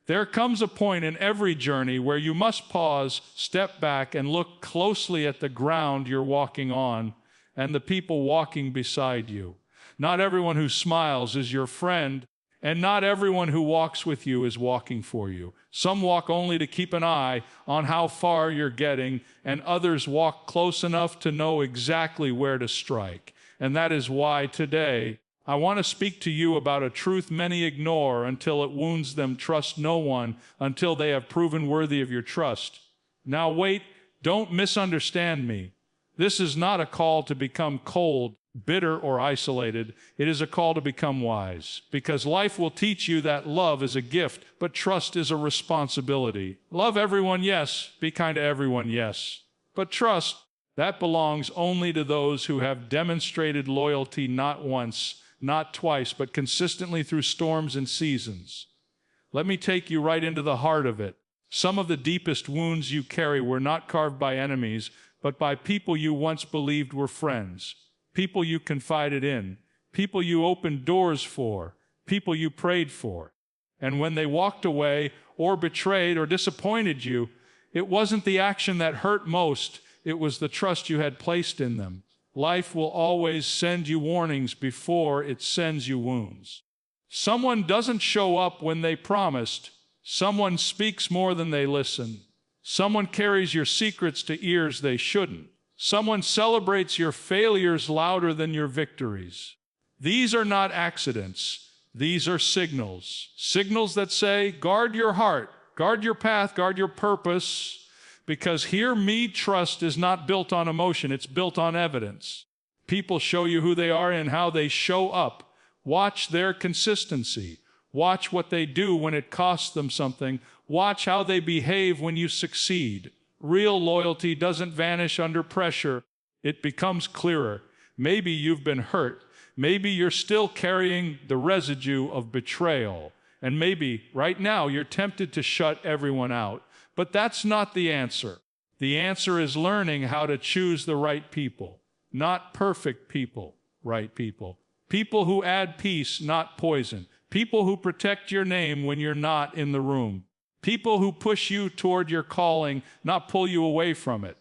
There comes a point in every journey where you must pause, step back, and look closely at the ground you're walking on and the people walking beside you. Not everyone who smiles is your friend, and not everyone who walks with you is walking for you. Some walk only to keep an eye on how far you're getting, and others walk close enough to know exactly where to strike. And that is why today I want to speak to you about a truth many ignore until it wounds them. Trust no one until they have proven worthy of your trust. Now wait, don't misunderstand me. This is not a call to become cold, bitter, or isolated. It is a call to become wise, because life will teach you that love is a gift, but trust is a responsibility. Love everyone, yes. Be kind to everyone, yes. But trust, that belongs only to those who have demonstrated loyalty not once, not twice, but consistently through storms and seasons. Let me take you right into the heart of it. Some of the deepest wounds you carry were not carved by enemies, but by people you once believed were friends, people you confided in, people you opened doors for, people you prayed for. And when they walked away or betrayed or disappointed you, it wasn't the action that hurt most, it was the trust you had placed in them. Life will always send you warnings before it sends you wounds. Someone doesn't show up when they promised. Someone speaks more than they listen. Someone carries your secrets to ears they shouldn't. Someone celebrates your failures louder than your victories. These are not accidents. These are signals. Signals that say, guard your heart, guard your path, guard your purpose. Because hear me, trust is not built on emotion, it's built on evidence. People show you who they are and how they show up. Watch their consistency. Watch what they do when it costs them something. Watch how they behave when you succeed. Real loyalty doesn't vanish under pressure. It becomes clearer. Maybe you've been hurt. Maybe you're still carrying the residue of betrayal. And maybe right now you're tempted to shut everyone out. But that's not the answer. The answer is learning how to choose the right people. Not perfect people, right people. People who add peace, not poison. People who protect your name when you're not in the room. People who push you toward your calling, not pull you away from it.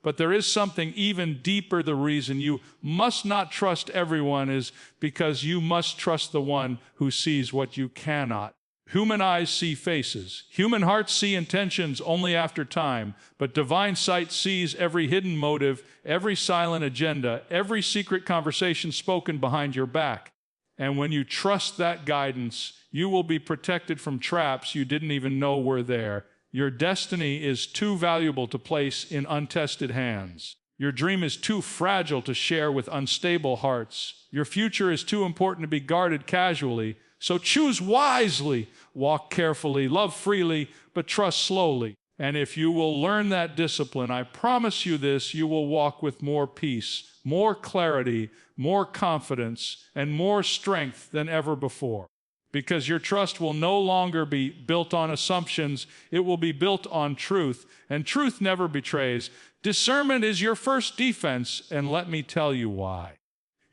But there is something even deeper. The reason you must not trust everyone is because you must trust the one who sees what you cannot. Human eyes see faces. Human hearts see intentions only after time. But divine sight sees every hidden motive, every silent agenda, every secret conversation spoken behind your back. And when you trust that guidance, you will be protected from traps you didn't even know were there. Your destiny is too valuable to place in untested hands. Your dream is too fragile to share with unstable hearts. Your future is too important to be guarded casually. So choose wisely, walk carefully, love freely, but trust slowly. And if you will learn that discipline, I promise you this, you will walk with more peace, more clarity, more confidence, and more strength than ever before. Because your trust will no longer be built on assumptions, it will be built on truth, and truth never betrays. Discernment is your first defense, and let me tell you why.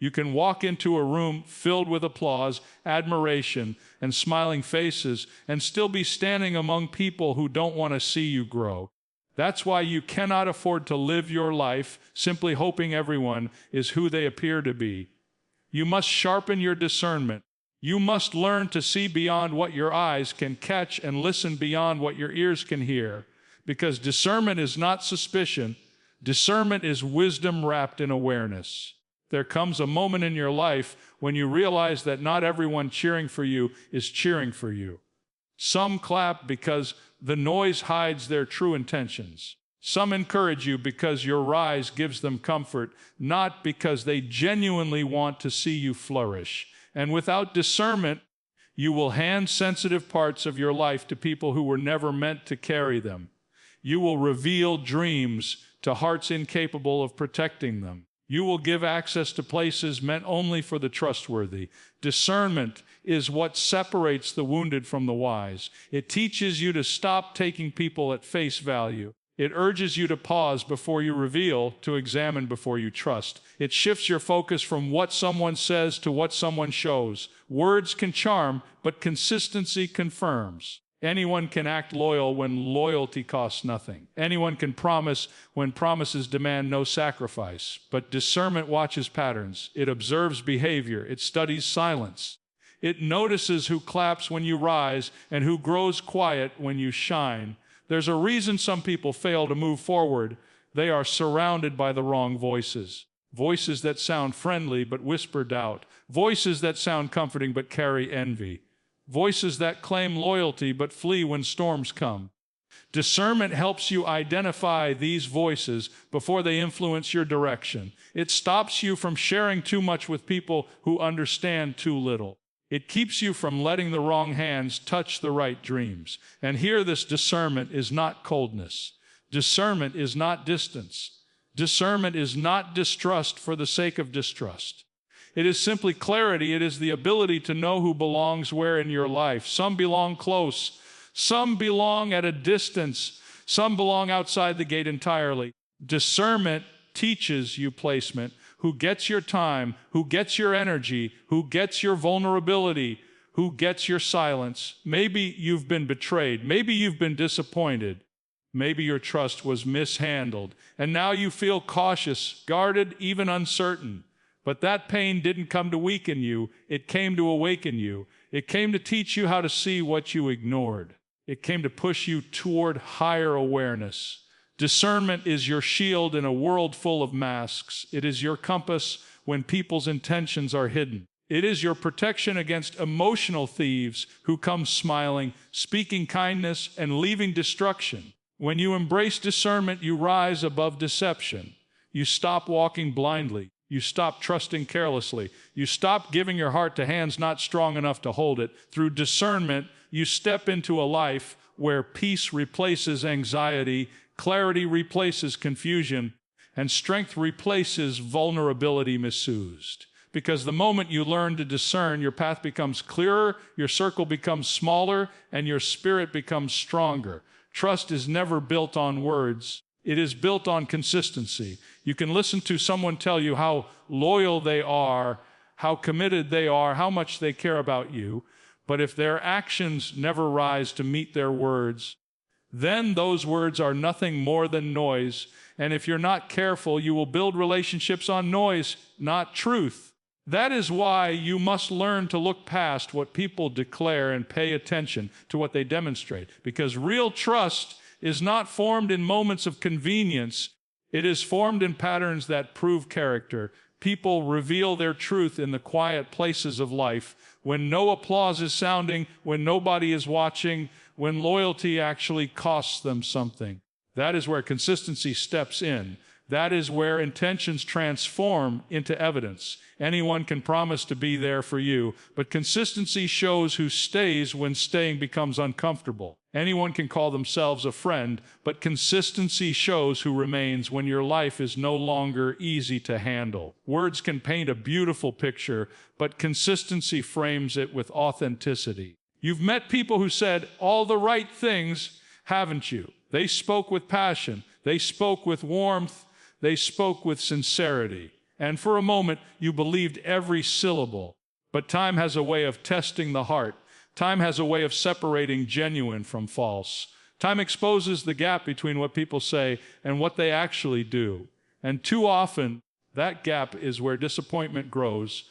You can walk into a room filled with applause, admiration, and smiling faces, and still be standing among people who don't want to see you grow. That's why you cannot afford to live your life simply hoping everyone is who they appear to be. You must sharpen your discernment. You must learn to see beyond what your eyes can catch and listen beyond what your ears can hear. Because discernment is not suspicion. Discernment is wisdom wrapped in awareness. There comes a moment in your life when you realize that not everyone cheering for you is cheering for you. Some clap because the noise hides their true intentions. Some encourage you because your rise gives them comfort, not because they genuinely want to see you flourish. And without discernment, you will hand sensitive parts of your life to people who were never meant to carry them. You will reveal dreams to hearts incapable of protecting them. You will give access to places meant only for the trustworthy. Discernment is what separates the wounded from the wise. It teaches you to stop taking people at face value. It urges you to pause before you reveal, to examine before you trust. It shifts your focus from what someone says to what someone shows. Words can charm, but consistency confirms. Anyone can act loyal when loyalty costs nothing. Anyone can promise when promises demand no sacrifice. But discernment watches patterns. It observes behavior. It studies silence. It notices who claps when you rise and who grows quiet when you shine. There's a reason some people fail to move forward. They are surrounded by the wrong voices. Voices that sound friendly but whisper doubt. Voices that sound comforting but carry envy. Voices that claim loyalty but flee when storms come. Discernment helps you identify these voices before they influence your direction. It stops you from sharing too much with people who understand too little. It keeps you from letting the wrong hands touch the right dreams. And here, this discernment is not coldness. Discernment is not distance. Discernment is not distrust for the sake of distrust. It is simply clarity. It is the ability to know who belongs where in your life. Some belong close. Some belong at a distance. Some belong outside the gate entirely. Discernment teaches you placement. Who gets your time, who gets your energy, who gets your vulnerability, who gets your silence. Maybe you've been betrayed. Maybe you've been disappointed. Maybe your trust was mishandled. And now you feel cautious, guarded, even uncertain. But that pain didn't come to weaken you. It came to awaken you. It came to teach you how to see what you ignored. It came to push you toward higher awareness. Discernment is your shield in a world full of masks. It is your compass when people's intentions are hidden. It is your protection against emotional thieves who come smiling, speaking kindness, and leaving destruction. When you embrace discernment, you rise above deception. You stop walking blindly. You stop trusting carelessly. You stop giving your heart to hands not strong enough to hold it. Through discernment, you step into a life where peace replaces anxiety, clarity replaces confusion, and strength replaces vulnerability misused. Because the moment you learn to discern, your path becomes clearer, your circle becomes smaller, and your spirit becomes stronger. Trust is never built on words. It is built on consistency. You can listen to someone tell you how loyal they are, how committed they are, how much they care about you, but if their actions never rise to meet their words, then those words are nothing more than noise. And if you're not careful, you will build relationships on noise, not truth. That is why you must learn to look past what people declare and pay attention to what they demonstrate. Because real trust is not formed in moments of convenience. It is formed in patterns that prove character. People reveal their truth in the quiet places of life, when no applause is sounding, when nobody is watching, when loyalty actually costs them something. That is where consistency steps in. That is where intentions transform into evidence. Anyone can promise to be there for you, but consistency shows who stays when staying becomes uncomfortable. Anyone can call themselves a friend, but consistency shows who remains when your life is no longer easy to handle. Words can paint a beautiful picture, but consistency frames it with authenticity. You've met people who said all the right things, haven't you? They spoke with passion. They spoke with warmth. They spoke with sincerity. And for a moment, you believed every syllable. But time has a way of testing the heart. Time has a way of separating genuine from false. Time exposes the gap between what people say and what they actually do. And too often, that gap is where disappointment grows.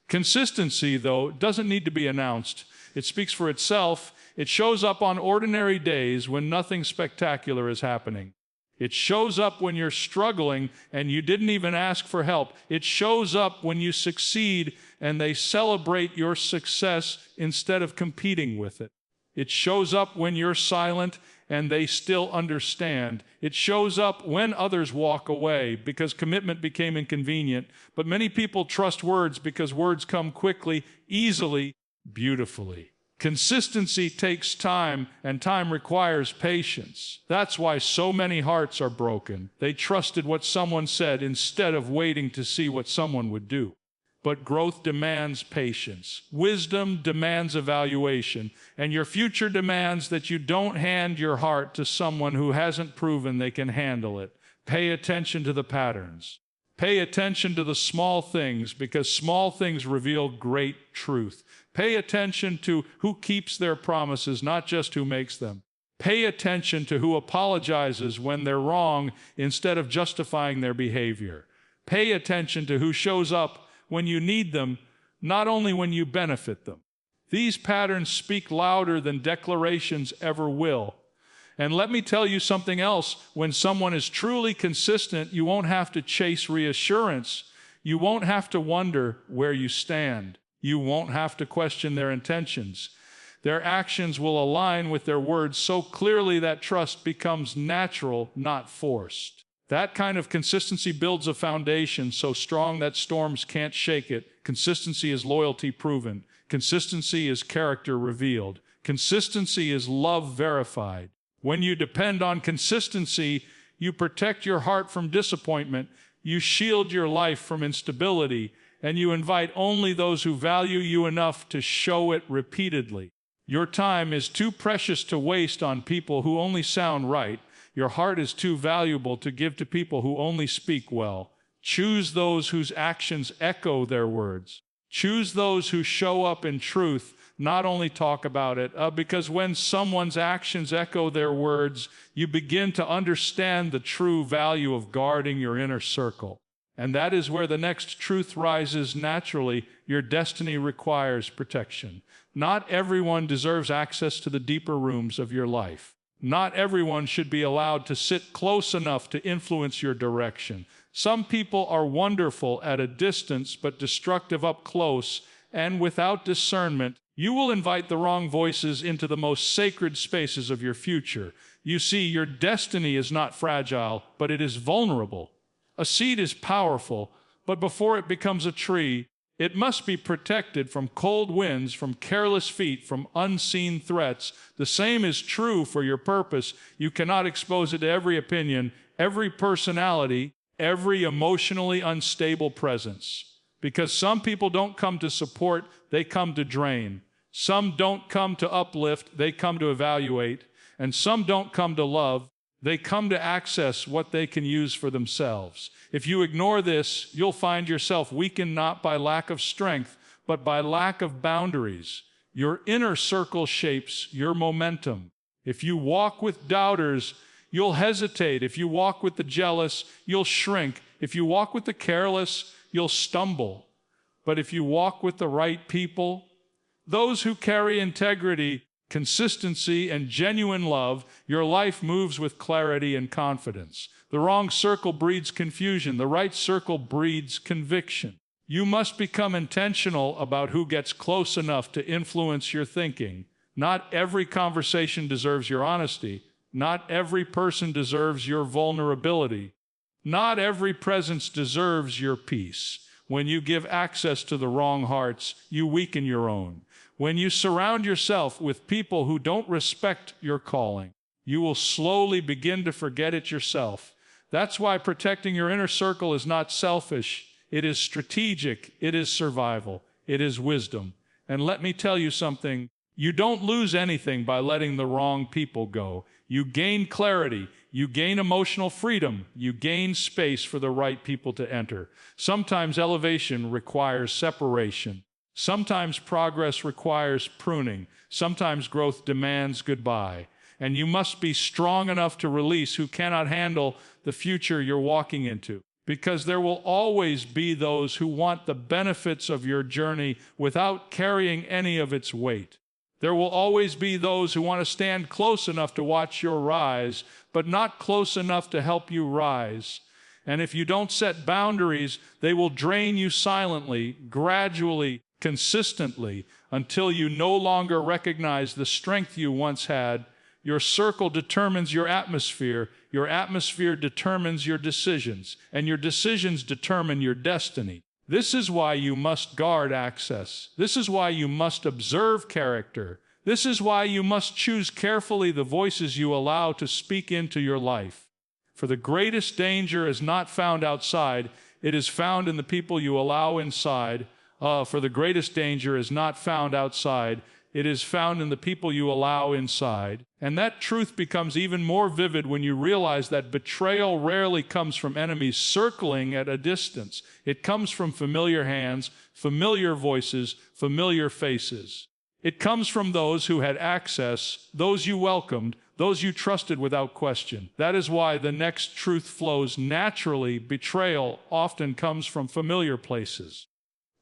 Consistency, though, doesn't need to be announced. It speaks for itself. It shows up on ordinary days when nothing spectacular is happening. It shows up when you're struggling and you didn't even ask for help. It shows up when you succeed and they celebrate your success instead of competing with it. It shows up when you're silent and they still understand. It shows up when others walk away because commitment became inconvenient. But many people trust words because words come quickly, easily, beautifully. Consistency takes time, and time requires patience. That's why so many hearts are broken. They trusted what someone said instead of waiting to see what someone would do. But growth demands patience. Wisdom demands evaluation. And your future demands that you don't hand your heart to someone who hasn't proven they can handle it. Pay attention to the patterns. Pay attention to the small things, because small things reveal great truth. Pay attention to who keeps their promises, not just who makes them. Pay attention to who apologizes when they're wrong instead of justifying their behavior. Pay attention to who shows up when you need them, not only when you benefit them. These patterns speak louder than declarations ever will. And let me tell you something else. When someone is truly consistent, you won't have to chase reassurance. You won't have to wonder where you stand. You won't have to question their intentions. Their actions will align with their words so clearly that trust becomes natural, not forced. That kind of consistency builds a foundation so strong that storms can't shake it. Consistency is loyalty proven. Consistency is character revealed. Consistency is love verified. When you depend on consistency, you protect your heart from disappointment, you shield your life from instability, and you invite only those who value you enough to show it repeatedly. Your time is too precious to waste on people who only sound right. Your heart is too valuable to give to people who only speak well. Choose those whose actions echo their words. Choose those who show up in truth, not only talk about it, because when someone's actions echo their words, you begin to understand the true value of guarding your inner circle. And that is where the next truth rises naturally. Your destiny requires protection. Not everyone deserves access to the deeper rooms of your life. Not everyone should be allowed to sit close enough to influence your direction. Some people are wonderful at a distance, but destructive up close, and without discernment, you will invite the wrong voices into the most sacred spaces of your future. You see, your destiny is not fragile, but it is vulnerable. A seed is powerful, but before it becomes a tree, it must be protected from cold winds, from careless feet, from unseen threats. The same is true for your purpose. You cannot expose it to every opinion, every personality, every emotionally unstable presence. Because some people don't come to support, they come to drain. Some don't come to uplift, they come to evaluate. And some don't come to love, they come to access what they can use for themselves. If you ignore this, you'll find yourself weakened not by lack of strength, but by lack of boundaries. Your inner circle shapes your momentum. If you walk with doubters, you'll hesitate. If you walk with the jealous, you'll shrink. If you walk with the careless, you'll stumble. But if you walk with the right people, those who carry integrity, consistency, and genuine love, your life moves with clarity and confidence. The wrong circle breeds confusion. The right circle breeds conviction. You must become intentional about who gets close enough to influence your thinking. Not every conversation deserves your honesty. Not every person deserves your vulnerability. Not every presence deserves your peace. When you give access to the wrong hearts, you weaken your own. When you surround yourself with people who don't respect your calling, you will slowly begin to forget it yourself. That's why protecting your inner circle is not selfish. It is strategic. It is survival. It is wisdom. And let me tell you something. You don't lose anything by letting the wrong people go. You gain clarity. You gain emotional freedom. You gain space for the right people to enter. Sometimes elevation requires separation. Sometimes progress requires pruning. Sometimes growth demands goodbye. And you must be strong enough to release who cannot handle the future you're walking into. Because there will always be those who want the benefits of your journey without carrying any of its weight. There will always be those who want to stand close enough to watch your rise, but not close enough to help you rise. And if you don't set boundaries, they will drain you silently, gradually, consistently, until you no longer recognize the strength you once had. Your circle determines your atmosphere determines your decisions, and your decisions determine your destiny. This is why you must guard access. This is why you must observe character. This is why you must choose carefully the voices you allow to speak into your life. For the greatest danger is not found outside, it is found in the people you allow inside. For the greatest danger is not found outside, It is found in the people you allow inside. And that truth becomes even more vivid when you realize that betrayal rarely comes from enemies circling at a distance. It comes from familiar hands, familiar voices, familiar faces. It comes from those who had access, those you welcomed, those you trusted without question. That is why the next truth flows naturally. Betrayal often comes from familiar places.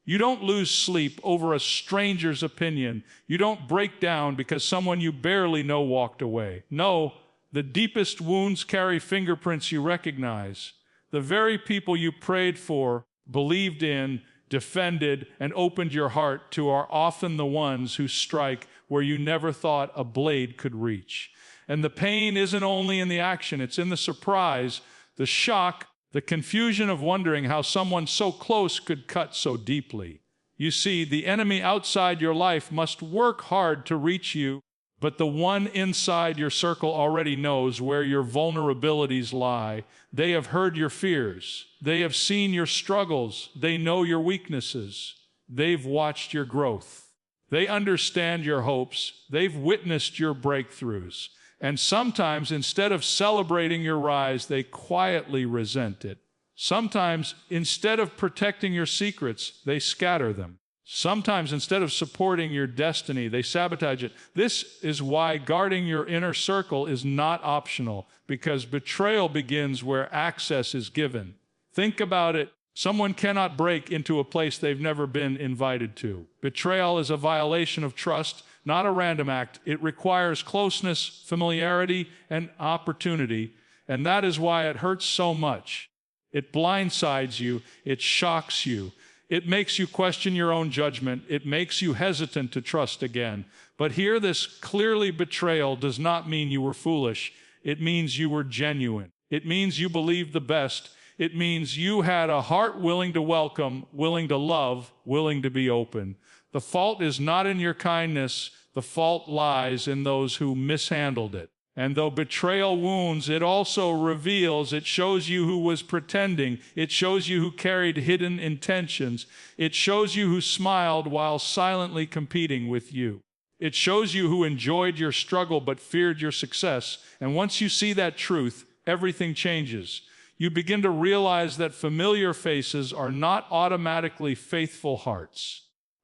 You don't lose sleep over a stranger's opinion. You don't break down because someone you barely know walked away. No, the deepest wounds carry fingerprints you recognize. The very people you prayed for, believed in, defended, and opened your heart to are often the ones who strike where you never thought a blade could reach. And the pain isn't only in the action, it's in the surprise, the shock, the confusion of wondering how someone so close could cut so deeply. You see, the enemy outside your life must work hard to reach you, but the one inside your circle already knows where your vulnerabilities lie. They have heard your fears. They have seen your struggles. They know your weaknesses. They've watched your growth. They understand your hopes. They've witnessed your breakthroughs. And sometimes, instead of celebrating your rise, they quietly resent it. Sometimes, instead of protecting your secrets, they scatter them. Sometimes, instead of supporting your destiny, they sabotage it. This is why guarding your inner circle is not optional, because betrayal begins where access is given. Think about it. Someone cannot break into a place they've never been invited to. Betrayal is a violation of trust, not a random act. It requires closeness, familiarity, and opportunity, and that is why it hurts so much. It blindsides you. It shocks you. It makes you question your own judgment. It makes you hesitant to trust again. But hear this clearly: betrayal does not mean you were foolish. It means you were genuine. It means you believed the best. It means you had a heart willing to welcome, willing to love, willing to be open. The fault is not in your kindness. The fault lies in those who mishandled it. And though betrayal wounds, it also reveals, it shows you who was pretending. It shows you who carried hidden intentions. It shows you who smiled while silently competing with you. It shows you who enjoyed your struggle but feared your success. And once you see that truth, everything changes. You begin to realize that familiar faces are not automatically faithful hearts.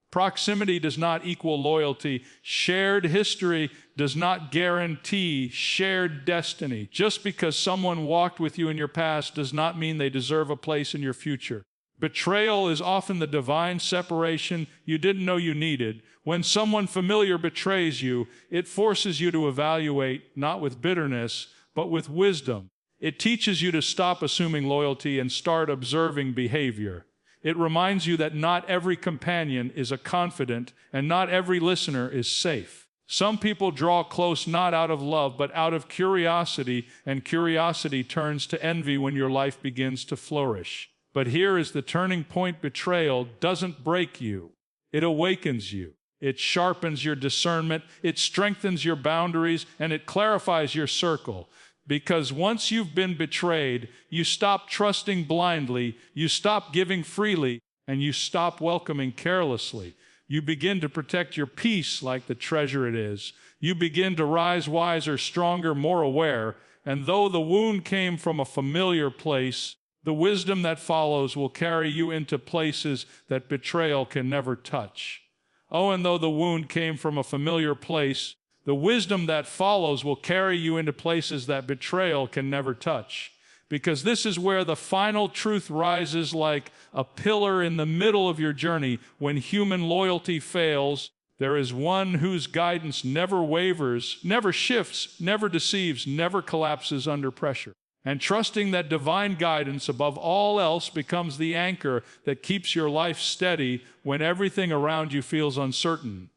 Proximity does not equal loyalty. Shared history does not guarantee shared destiny. Just because someone walked with you in your past does not mean they deserve a place in your future. Betrayal is often the divine separation you didn't know you needed. When someone familiar betrays you, it forces you to evaluate, not with bitterness, but with wisdom. It teaches you to stop assuming loyalty and start observing behavior. It reminds you that not every companion is a confidant, and not every listener is safe. Some people draw close not out of love, but out of curiosity, and curiosity turns to envy when your life begins to flourish. But here is the turning point: betrayal doesn't break you. It awakens you. It sharpens your discernment. It strengthens your boundaries, and it clarifies your circle. Because once you've been betrayed, you stop trusting blindly, you stop giving freely, and you stop welcoming carelessly. You begin to protect your peace like the treasure it is. You begin to rise wiser, stronger, more aware. And though the wound came from a familiar place, the wisdom that follows will carry you into places that betrayal can never touch. Oh, and though the wound came from a familiar place, the wisdom that follows will carry you into places that betrayal can never touch. Because this is where the final truth rises like a pillar in the middle of your journey. When human loyalty fails, there is one whose guidance never wavers, never shifts, never deceives, never collapses under pressure. And trusting that divine guidance above all else becomes the anchor that keeps your life steady when everything around you feels uncertain.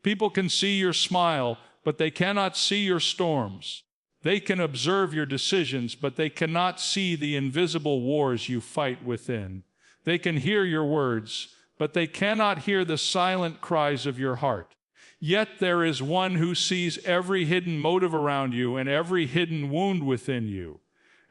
People can see your smile, but they cannot see your storms. They can observe your decisions, but they cannot see the invisible wars you fight within. They can hear your words, but they cannot hear the silent cries of your heart. Yet there is one who sees every hidden motive around you and every hidden wound within you.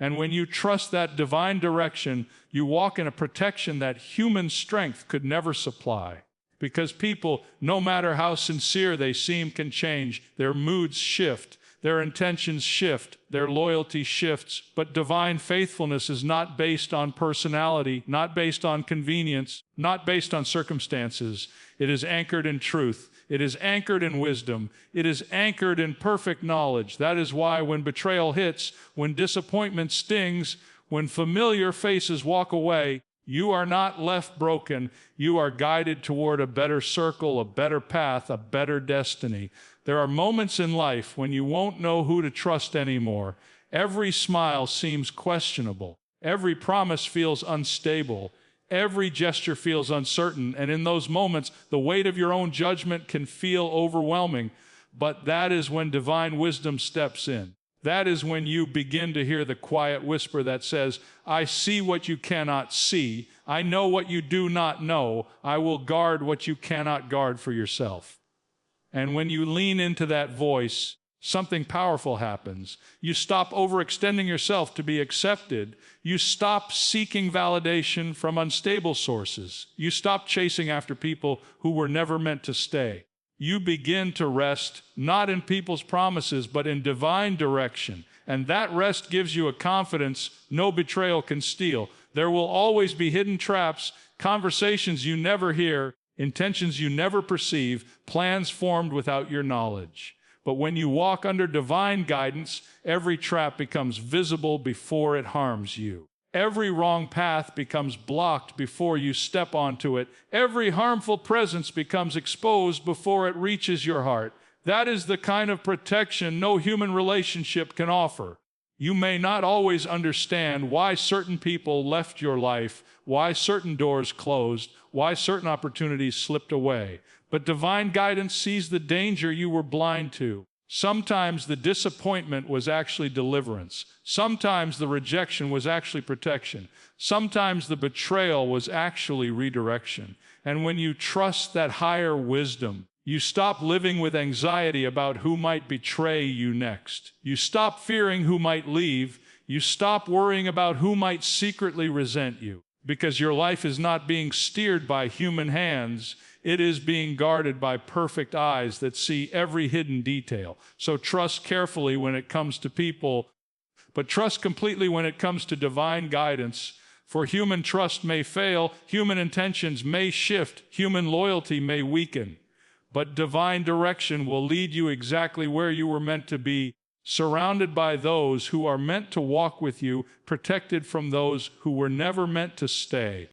And when you trust that divine direction, you walk in a protection that human strength could never supply. Because people, no matter how sincere they seem, can change. Their moods shift. Their intentions shift. Their loyalty shifts. But divine faithfulness is not based on personality, not based on convenience, not based on circumstances. It is anchored in truth. It is anchored in wisdom. It is anchored in perfect knowledge. That is why when betrayal hits, when disappointment stings, when familiar faces walk away, you are not left broken. You are guided toward a better circle, a better path, a better destiny. There are moments in life when you won't know who to trust anymore. Every smile seems questionable. Every promise feels unstable. Every gesture feels uncertain. And in those moments, the weight of your own judgment can feel overwhelming. But that is when divine wisdom steps in. That is when you begin to hear the quiet whisper that says, I see what you cannot see. I know what you do not know. I will guard what you cannot guard for yourself. And when you lean into that voice, something powerful happens. You stop overextending yourself to be accepted. You stop seeking validation from unstable sources. You stop chasing after people who were never meant to stay. You begin to rest not in people's promises, but in divine direction. And that rest gives you a confidence no betrayal can steal. There will always be hidden traps, conversations you never hear, intentions you never perceive, plans formed without your knowledge. But when you walk under divine guidance, every trap becomes visible before it harms you. Every wrong path becomes blocked before you step onto it. Every harmful presence becomes exposed before it reaches your heart. That is the kind of protection no human relationship can offer. You may not always understand why certain people left your life, why certain doors closed, why certain opportunities slipped away. But divine guidance sees the danger you were blind to. Sometimes the disappointment was actually deliverance. Sometimes the rejection was actually protection. Sometimes the betrayal was actually redirection. And when you trust that higher wisdom, you stop living with anxiety about who might betray you next. You stop fearing who might leave. You stop worrying about who might secretly resent you. Because your life is not being steered by human hands. It is being guarded by perfect eyes that see every hidden detail. So trust carefully when it comes to people, but trust completely when it comes to divine guidance. For human trust may fail, human intentions may shift, human loyalty may weaken. But divine direction will lead you exactly where you were meant to be, surrounded by those who are meant to walk with you, protected from those who were never meant to stay.